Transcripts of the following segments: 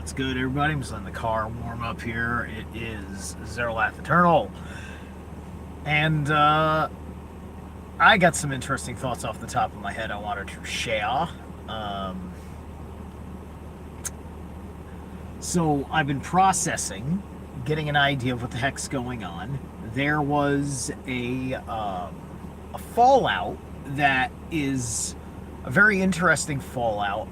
What's good, everybody? I'm just letting the car warm up here. It is Zeralath Eternal. And I got some interesting thoughts off the top of my head I wanted to share. Um, so I've been processing, getting an idea of what the heck's going on. There was a fallout that is a very interesting fallout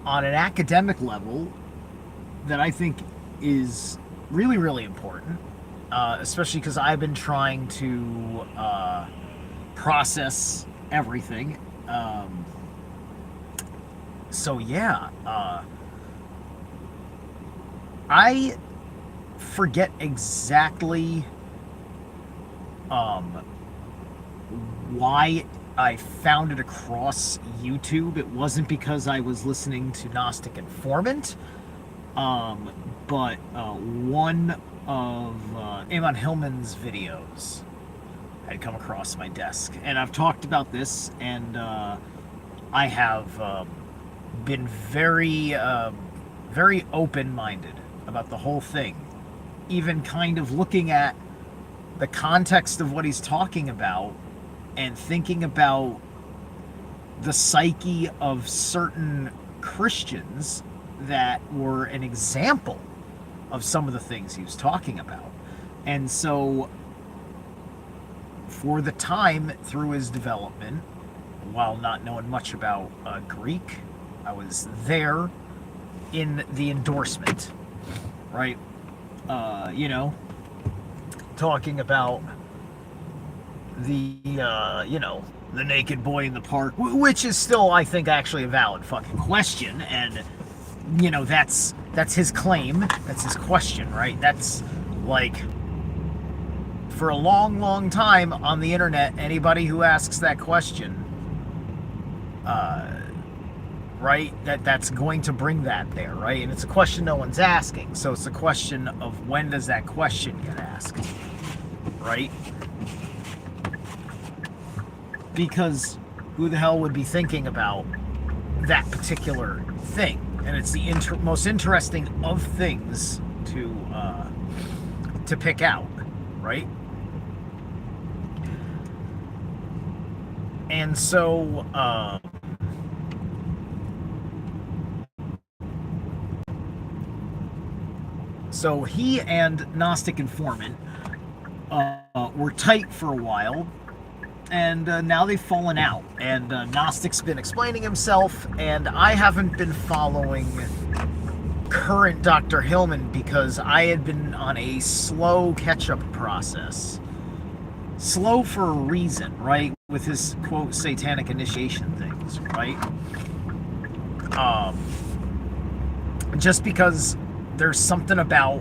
on an academic level that I think is really, really important, especially because I've been trying to process everything. So, yeah, I forget exactly why I found it across YouTube. It wasn't because I was listening to Gnostic Informant, but one of Amon Hillman's videos had come across my desk. And I've talked about this, and I have been very open-minded about the whole thing, even kind of looking at the context of what he's talking about and thinking about the psyche of certain Christians that were an example of some of the things he was talking about. And so, for the time through his development, while not knowing much about Greek, I was there in the endorsement, right? Talking about the the naked boy in the park, which is still, I think, actually a valid fucking question. And that's his claim, that's his question, right? That's like, for a long time on the internet, anybody who asks that question, right, that's going to bring that there, right? And it's a question no one's asking, so it's a question of when does that question get asked, right? Because who the hell would be thinking about that particular thing? And it's the most interesting of things to pick out, right? And so he and Gnostic Informant were tight for a while, and now they've fallen out. And Gnostic's been explaining himself, and I haven't been following current Dr. Hillman because I had been on a slow catch-up process. Slow for a reason, right? With his, quote, satanic initiation things, right? Just because there's something about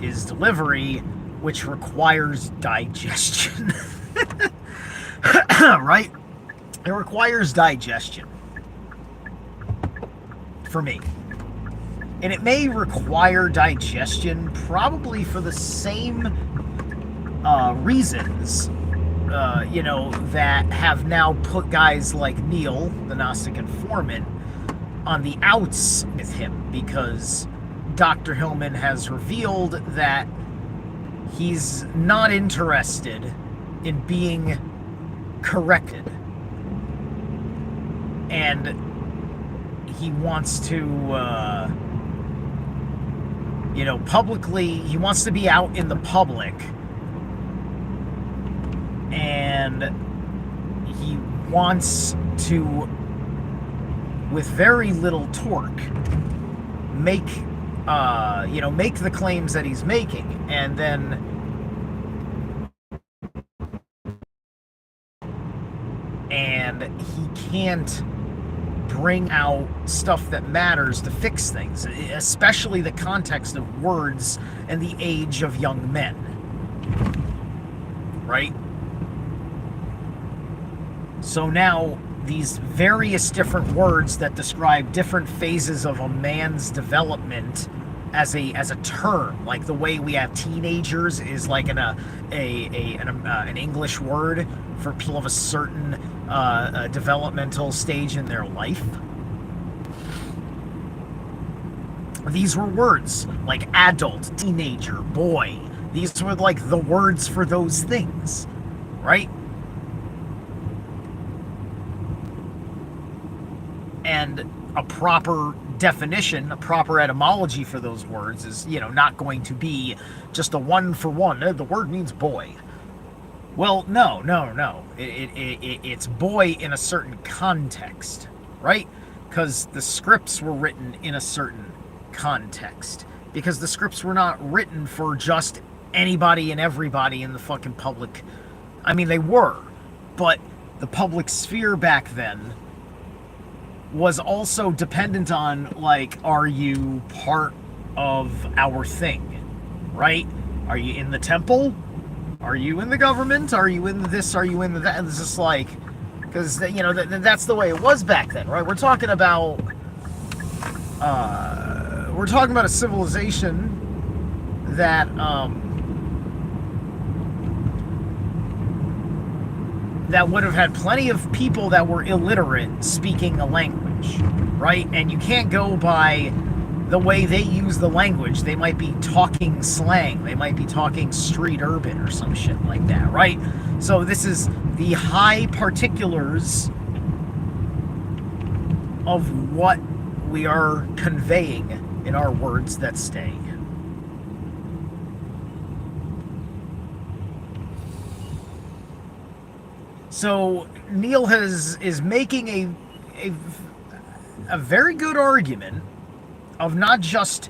his delivery which requires digestion. Right? It requires digestion. For me. And it may require digestion probably for the same reasons, that have now put guys like Neil, the Gnostic Informant, on the outs with him, because Dr. Hillman has revealed that he's not interested in being corrected. And he wants to, publicly, he wants to be out in the public. And he wants to, with very little torque, make the claims that he's making, and then he can't bring out stuff that matters to fix things, especially the context of words and the age of young men, right? So now these various different words that describe different phases of a man's development as a term, like the way we have teenagers is like an English word for people of a certain developmental stage in their life, These were words like adult, teenager, boy. These were like the words for those things, right? And a proper definition, a proper etymology for those words is, not going to be just a one for one. The word means boy. Well, no. It's boy in a certain context, right? Because the scripts were written in a certain context. Because the scripts were not written for just anybody and everybody in the fucking public. I mean, they were, but the public sphere back then was also dependent on, like, are you part of our thing, right? Are you in the temple? Are you in the government? Are you in this? Are you in the that? And it's just like, because, that's the way it was back then, right? We're talking about a civilization that, that would have had plenty of people that were illiterate speaking a language, right? And you can't go by the way they use the language. They might be talking slang. They might be talking street urban or some shit like that, right? So this is the high particulars of what we are conveying in our words that stay. So Neil is making a very good argument of not just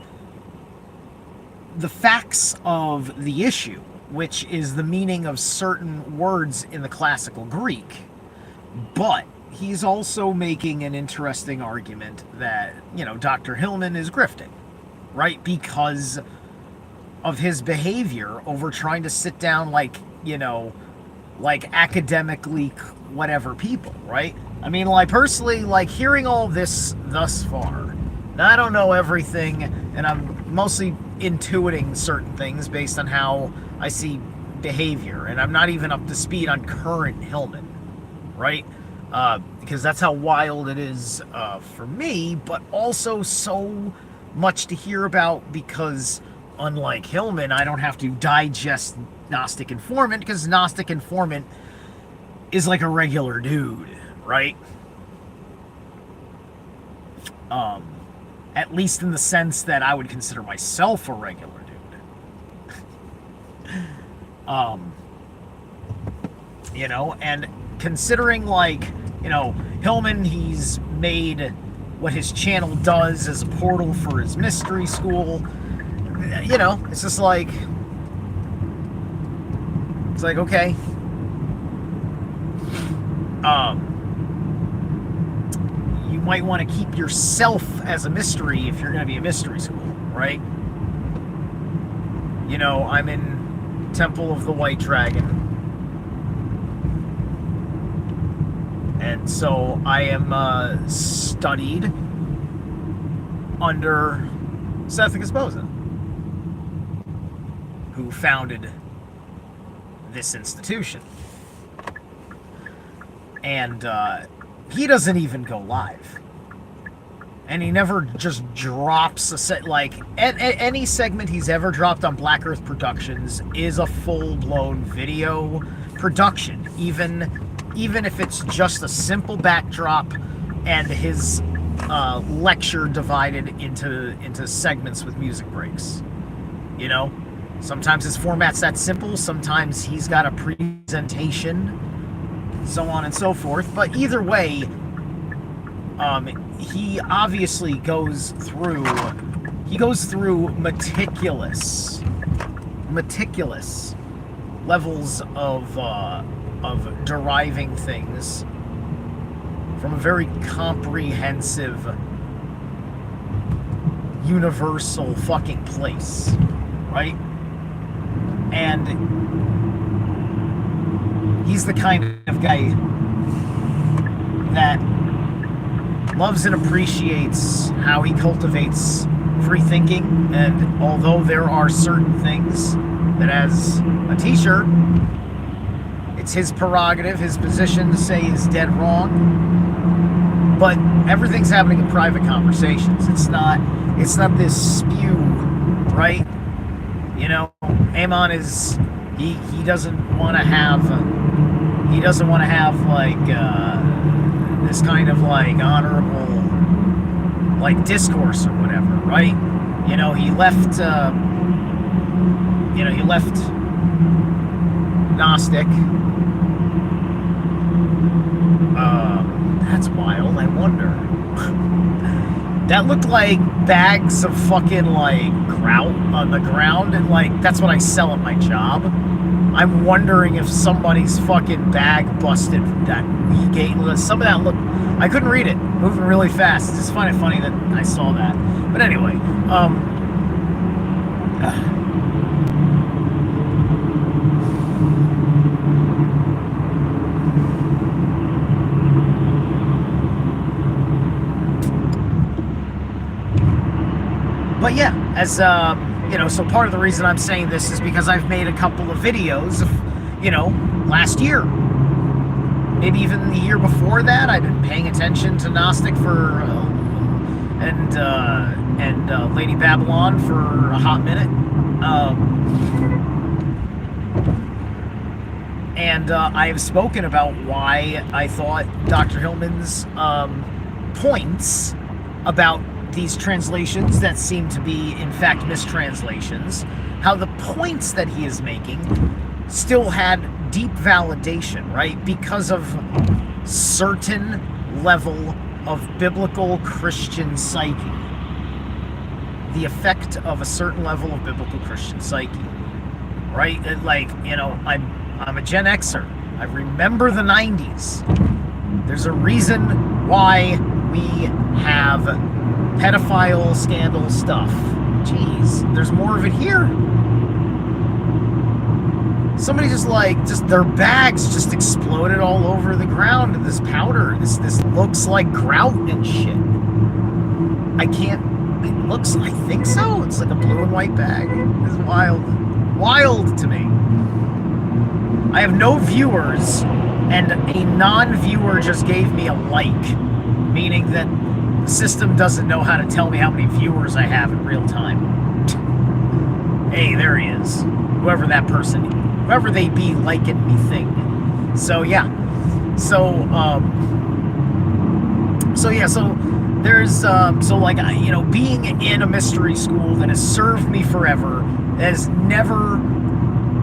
the facts of the issue, which is the meaning of certain words in the classical Greek, but he's also making an interesting argument that, Dr. Hillman is grifting, right? Because of his behavior over trying to sit down like academically whatever people, right? I mean, like, personally, like, hearing all this thus far, now I don't know everything, and I'm mostly intuiting certain things based on how I see behavior, and I'm not even up to speed on current Hillman, right? Because that's how wild it is for me, but also so much to hear about because, unlike Hillman, I don't have to digest Gnostic Informant, because Gnostic Informant is like a regular dude, right? At least in the sense that I would consider myself a regular dude. And considering, like, Hillman, he's made what his channel does as a portal for his mystery school. It's just like, it's like, okay. You might want to keep yourself as a mystery if you're going to be a mystery school, right? I'm in Temple of the White Dragon. And so I am studied under Seth Esposa, who founded this institution. And he doesn't even go live. And he never just drops a set, like, any segment he's ever dropped on Black Earth Productions is a full-blown video production, even if it's just a simple backdrop and his lecture divided into segments with music breaks. Sometimes his format's that simple, sometimes he's got a presentation, so on and so forth. But either way, he obviously goes through meticulous levels of deriving things from a very comprehensive, universal fucking place, right? And he's the kind of guy that loves and appreciates how he cultivates free thinking, and although there are certain things that, as a teacher, it's his prerogative, his position to say is dead wrong, but everything's happening in private conversations. It's It's not this spew, right? You know, Amon is he doesn't want to have like this kind of like honorable like discourse or whatever, right? You know, he left Gnostic. That's wild. I wonder. That looked like bags of fucking like grout on the ground, and like that's what I sell at my job. I'm wondering if somebody's fucking bag busted that gate. Some of that looked. I couldn't read it. Moving really fast. It's just funny that I saw that. But anyway, but yeah, as you know, so part of the reason I'm saying this is because I've made a couple of videos of, you know, last year, maybe even the year before that. I've been paying attention to Gnostic for and Lady Babylon for a hot minute, and I have spoken about why I thought Dr. Hillman's points about these translations that seem to be, in fact, mistranslations, how the points that he is making still had deep validation, right? Because of certain level of biblical Christian psyche. The effect of a certain level of biblical Christian psyche, right? Like, you know, I'm a Gen Xer. I remember the 90s. There's a reason why we have pedophile scandal stuff. Jeez, there's more of it here. Somebody just their bags just exploded all over the ground, and this powder, this looks like grout and shit. I think so. It's like a blue and white bag. It's wild to me. I have no viewers, and a non-viewer just gave me a like, meaning that the system doesn't know how to tell me how many viewers I have in real time. Hey, there he is. Whoever they be liking me thing. So yeah. So there's you know, being in a mystery school that has served me forever, has never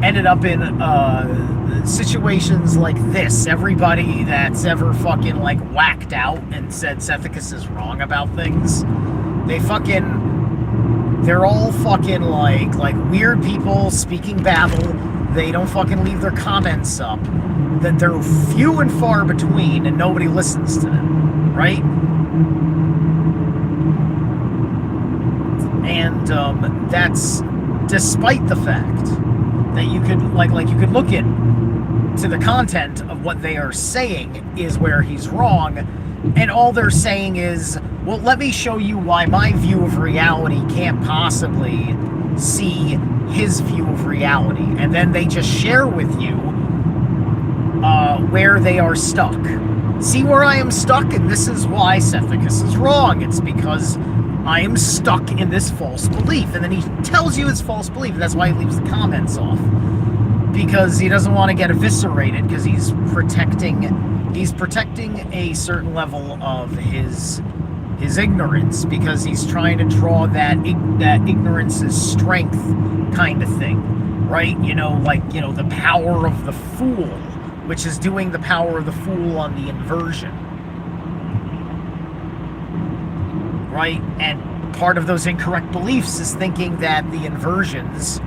ended up in situations like this. Everybody that's ever fucking like whacked out and said Sethicus is wrong about things, they're all fucking like weird people speaking babble. They don't fucking leave their comments up. That they're few and far between, and nobody listens to them, right? And that's despite the fact that you could you could look into the content of what they are saying is where he's wrong, and all they're saying is, well, let me show you why my view of reality can't possibly see his view of reality, and then they just share with you where they are stuck. See where I am stuck, and this is why Sethicus is wrong. It's because I am stuck in this false belief. And then he tells you his false belief, and that's why he leaves the comments off. Because he doesn't want to get eviscerated, because he's protecting a certain level of his ignorance, because he's trying to draw that ignorance is strength kind of thing, right? You know, the power of the fool, which is doing the power of the fool on the inversion, right? And part of those incorrect beliefs is thinking that the inversions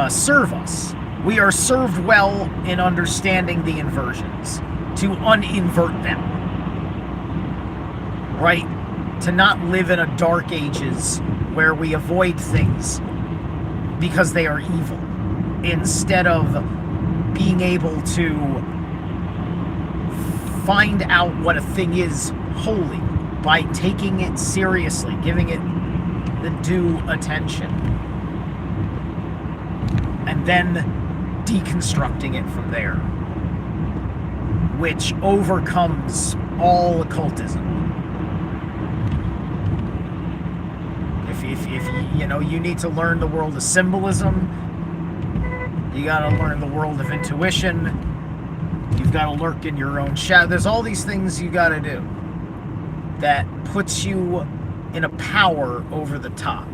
serve us. We are served well in understanding the inversions, to uninvert them, right? To not live in a dark ages where we avoid things because they are evil, instead of being able to find out what a thing is holy by taking it seriously, giving it the due attention, and then deconstructing it from there, which overcomes all occultism. You know, you need to learn the world of symbolism. You got to learn the world of intuition. You've got to lurk in your own shadow. There's all these things you got to do that puts you in a power over the top.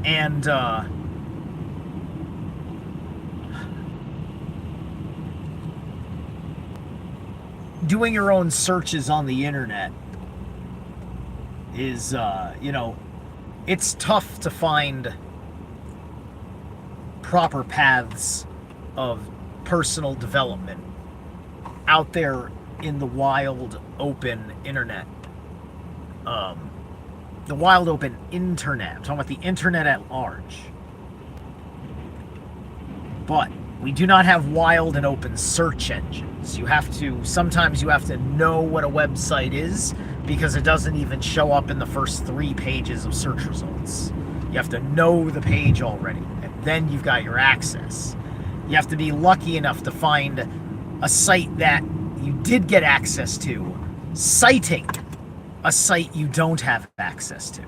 And doing your own searches on the internet is, you know, it's tough to find proper paths of personal development out there in the wild open internet. The wild open internet. I'm talking about the internet at large. But we do not have wild and open search engines. Sometimes you have to know what a website is, because it doesn't even show up in the first 3 pages of search results. You have to know the page already, and then you've got your access. You have to be lucky enough to find a site that you did get access to, citing a site you don't have access to.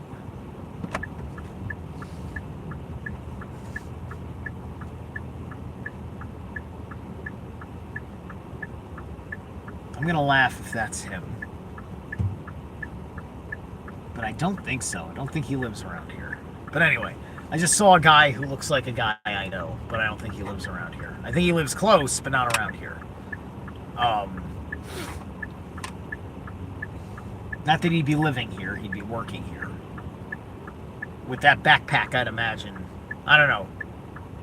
I'm gonna laugh if that's him. But I don't think so. I don't think he lives around here. But anyway, I just saw a guy who looks like a guy I know, but I don't think he lives around here. I think he lives close, but not around here. Not that he'd be living here, he'd be working here. With that backpack, I'd imagine. I don't know.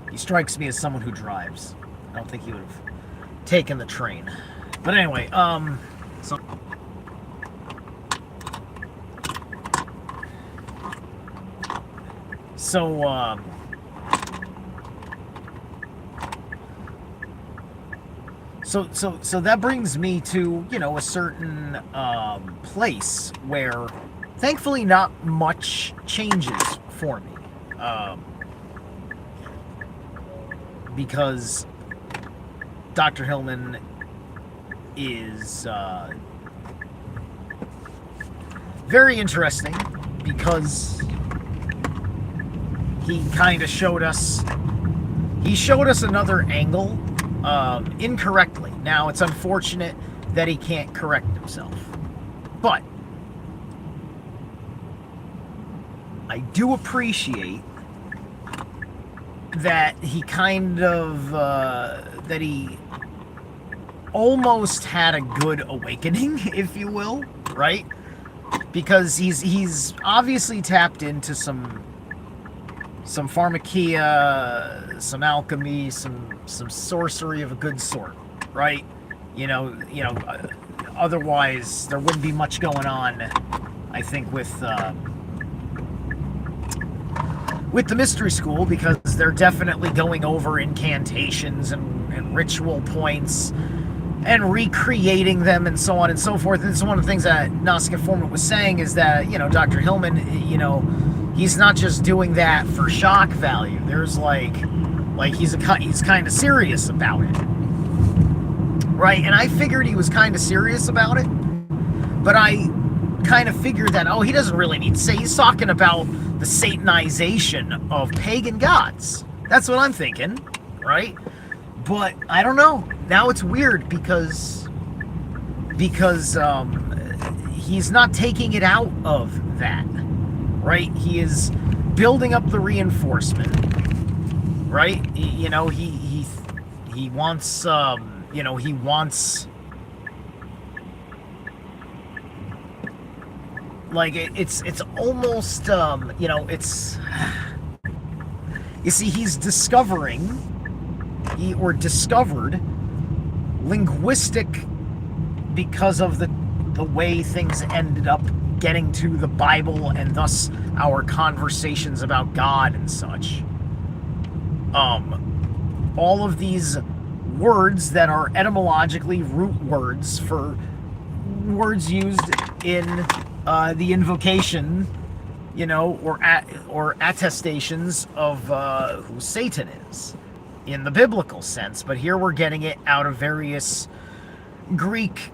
He strikes me as someone who drives. I don't think he would have taken the train. But anyway, So that brings me to, you know, a certain place where thankfully not much changes for me. Because Dr. Hillman is very interesting, because he kind of showed us another angle, incorrectly. Now, it's unfortunate that he can't correct himself, but I do appreciate that he that he almost had a good awakening, if you will, right? Because he's obviously tapped into some pharmakia, some alchemy, some sorcery of a good sort, right? You know. Otherwise, there wouldn't be much going on, I think, with the mystery school, because they're definitely going over incantations and ritual points and recreating them and so on and so forth. And so one of the things that Gnostic Informant was saying is that, you know, Dr. Hillman, you know, he's not just doing that for shock value. There's like he's kind of serious about it, right? And I figured he was kind of serious about it, but I kind of figured that, oh, he doesn't really need to say. He's talking about the satanization of pagan gods. That's what I'm thinking, right? But I don't know. Now it's weird because he's not taking it out of that, right? He is building up the reinforcement, right? You know, he wants you know, he wants, like, it's almost you know, it's, you see, he's discovered linguistic, because of the way things ended up getting to the Bible, and thus our conversations about God and such. All of these words that are etymologically root words for words used in the invocation, you know, or attestations of who Satan is in the biblical sense. But here we're getting it out of various Greek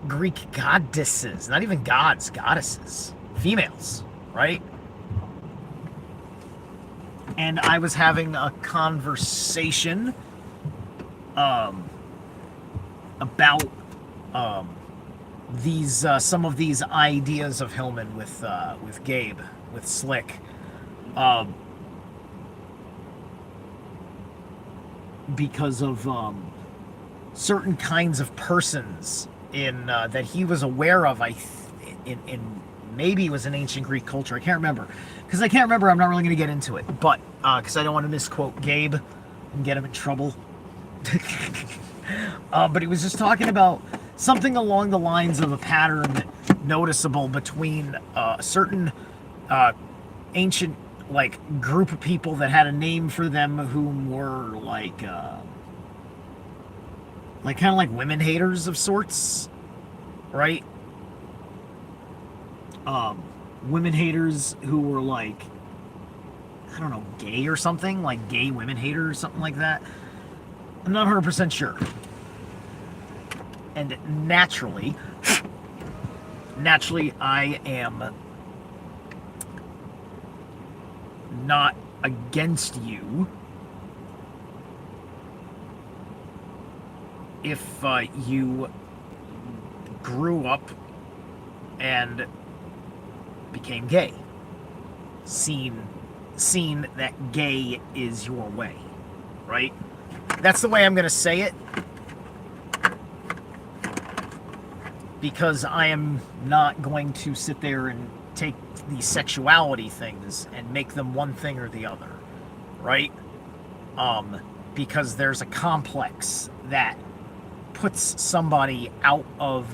Greek goddesses, not even gods, goddesses, females, right? And I was having a conversation about these some of these ideas of Hillman with Gabe, with Slick, because of certain kinds of persons in that he was aware of. In maybe it was an ancient Greek culture. I can't remember because I can't remember. I'm not really going to get into it, but because I don't want to misquote Gabe and get him in trouble. But he was just talking about something along the lines of a pattern noticeable between a certain ancient group of people that had a name for them, whom were kind of like women haters of sorts, right? Women haters who were I don't know, gay or something, like gay women haters or something like that. I'm not 100% sure. And naturally, I am not against you if you grew up and became gay. Seen that gay is your way, right? That's the way I'm going to say it, because I am not going to sit there and take these sexuality things and make them one thing or the other, right? Because there's a complex that puts somebody out of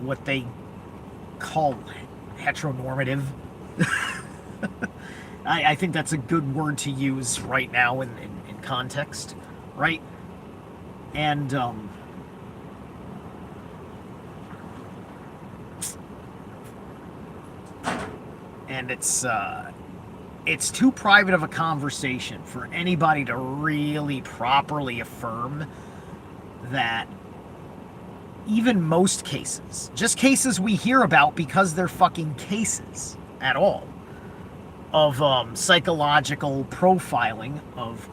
what they call heteronormative. I think that's a good word to use right now in context, right? And it's too private of a conversation for anybody to really properly affirm that even most cases, just cases we hear about because they're fucking cases at all, of psychological profiling of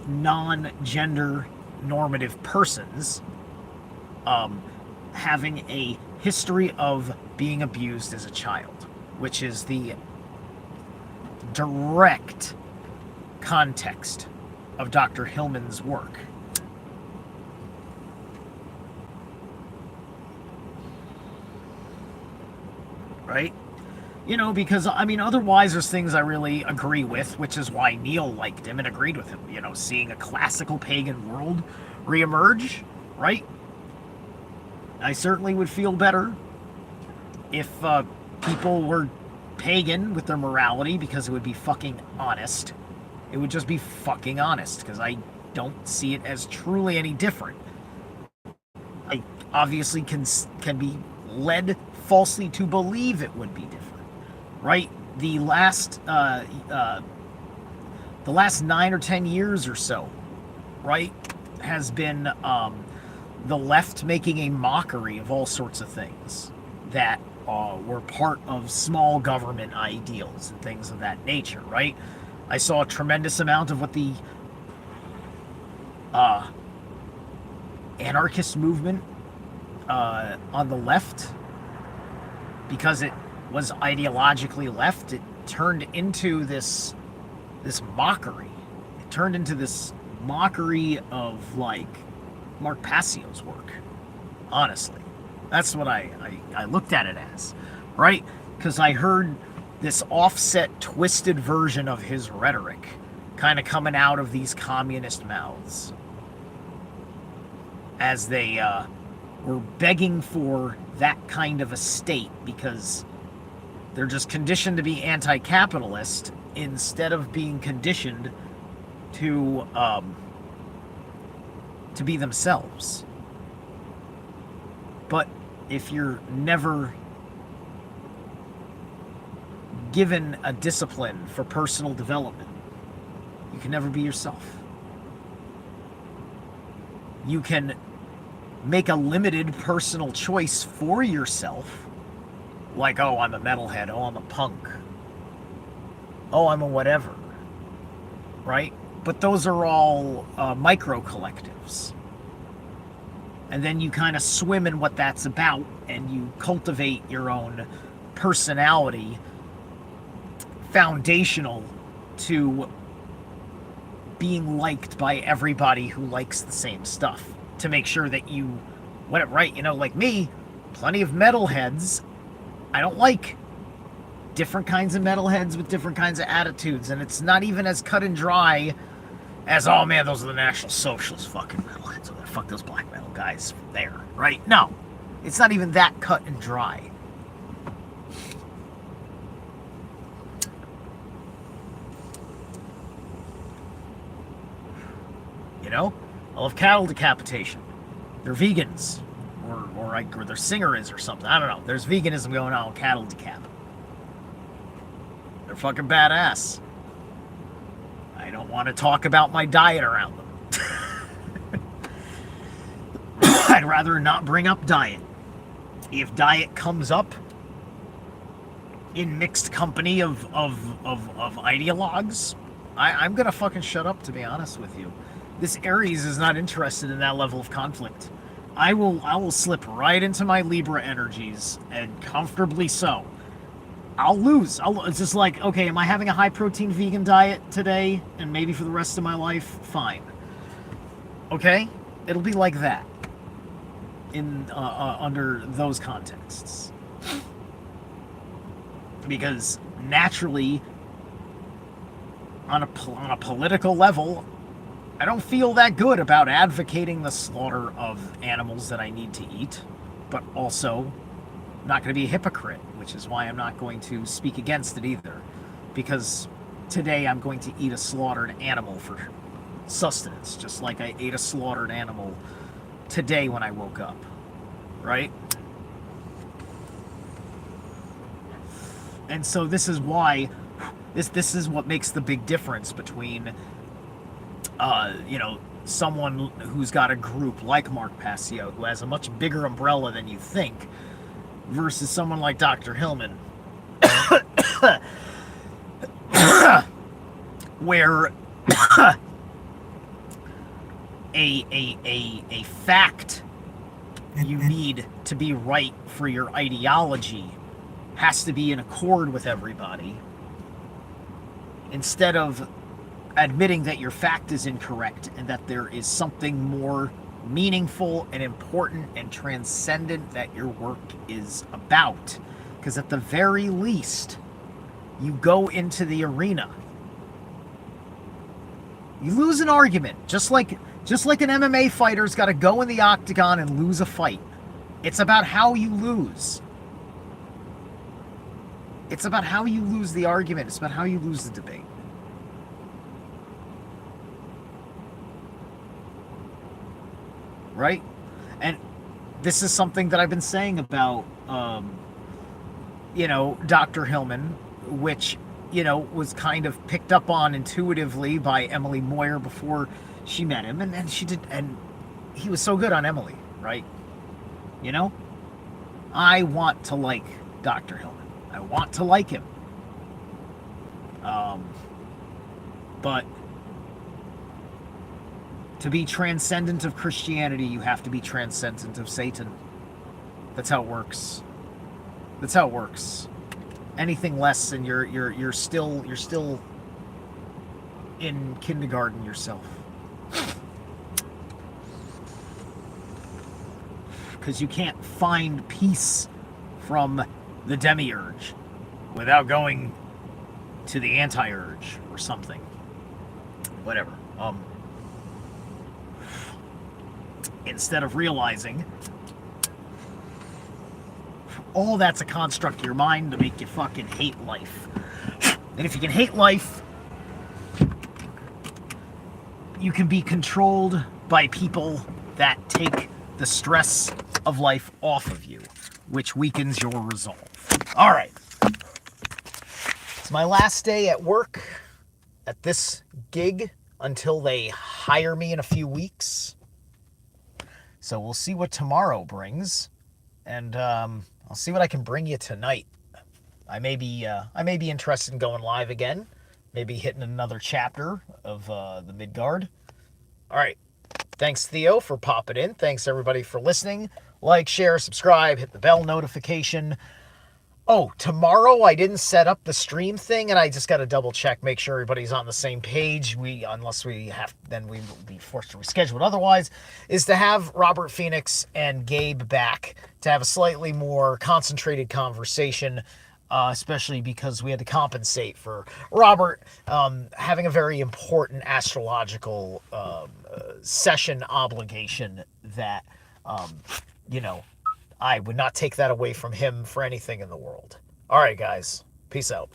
non-gender normative persons having a history of being abused as a child, which is the direct context of Dr. Hillman's work. Right? You know, because, I mean, otherwise there's things I really agree with, which is why Neil liked him and agreed with him. You know, seeing a classical pagan world reemerge, right? I certainly would feel better if people were pagan with their morality, because it would be fucking honest. It would just be fucking honest, because I don't see it as truly any different. I obviously can be led falsely to believe it would be different, right? The last 9 or 10 years or so, right, has been the left making a mockery of all sorts of things that were part of small government ideals and things of that nature, right? I saw a tremendous amount of what the anarchist movement on the left, because it was ideologically left, it turned into this mockery. It turned into this mockery of Mark Passio's work. Honestly, that's what I looked at it as, right? Because I heard this offset, twisted version of his rhetoric kind of coming out of these communist mouths as they were begging for that kind of a state, because they're just conditioned to be anti-capitalist instead of being conditioned to be themselves. But if you're never given a discipline for personal development, you can never be yourself. You can make a limited personal choice for yourself. Like, oh, I'm a metalhead. Oh, I'm a punk. Oh, I'm a whatever. Right? But those are all micro collectives. And then you kind of swim in what that's about, and you cultivate your own personality foundational to being liked by everybody who likes the same stuff, to make sure that you, what, right, you know, like me, plenty of metalheads I don't like. Different kinds of metalheads with different kinds of attitudes, and it's not even as cut and dry as, oh man, those are the National Socialist fucking metalheads. Oh, fuck those black metal guys there, right? No, it's not even that cut and dry. You know, I love cattle decapitation. They're vegans, or their singer is or something. I don't know. There's veganism going on with cattle decap. They're fucking badass. I don't want to talk about my diet around them. I'd rather not bring up diet. If diet comes up in mixed company of ideologues, I'm gonna fucking shut up, to be honest with you. This Aries is not interested in that level of conflict. I will slip right into my Libra energies, and comfortably so. I'll lose. It's just like, okay, am I having a high protein vegan diet today and maybe for the rest of my life? Fine. Okay? It'll be like that in under those contexts. Because naturally, on a political level, I don't feel that good about advocating the slaughter of animals that I need to eat, but also I'm not going to be a hypocrite, which is why I'm not going to speak against it either. Because today I'm going to eat a slaughtered animal for sustenance, just like I ate a slaughtered animal today when I woke up, right? And so this is why, this is what makes the big difference between you know, someone who's got a group like Mark Passio, who has a much bigger umbrella than you think, versus someone like Dr. Hillman, where a fact you need to be right for your ideology has to be in accord with everybody, instead of admitting that your fact is incorrect and that there is something more meaningful and important and transcendent that your work is about. Because at the very least, you go into the arena, you lose an argument, just like an MMA fighter's got to go in the octagon and lose a fight. It's about how you lose. It's about how you lose the argument. It's about how you lose the debate. Right? And this is something that I've been saying about, you know, Dr. Hillman, which, you know, was kind of picked up on intuitively by Emily Moyer before she met him. And she did, and he was so good on Emily, right? You know? I want to like Dr. Hillman. I want to like him. But to be transcendent of Christianity, you have to be transcendent of Satan. That's how it works. That's how it works. Anything less, and you're still in kindergarten yourself. Because you can't find peace from the demiurge without going to the anti-urge or something. Whatever. Instead of realizing all that's a construct of your mind to make you fucking hate life. And if you can hate life, you can be controlled by people that take the stress of life off of you, which weakens your resolve. All right. It's my last day at work at this gig until they hire me in a few weeks. So we'll see what tomorrow brings, and I'll see what I can bring you tonight. I may be interested in going live again, maybe hitting another chapter of the Midgard. All right. Thanks, Theo, for popping in. Thanks, everybody, for listening. Like, share, subscribe, hit the bell notification. Oh, tomorrow I didn't set up the stream thing, and I just got to double check, make sure everybody's on the same page. Unless we have, then we will be forced to reschedule it. Otherwise, is to have Robert Phoenix and Gabe back to have a slightly more concentrated conversation, especially because we had to compensate for Robert having a very important astrological session obligation that, you know, I would not take that away from him for anything in the world. All right, guys. Peace out.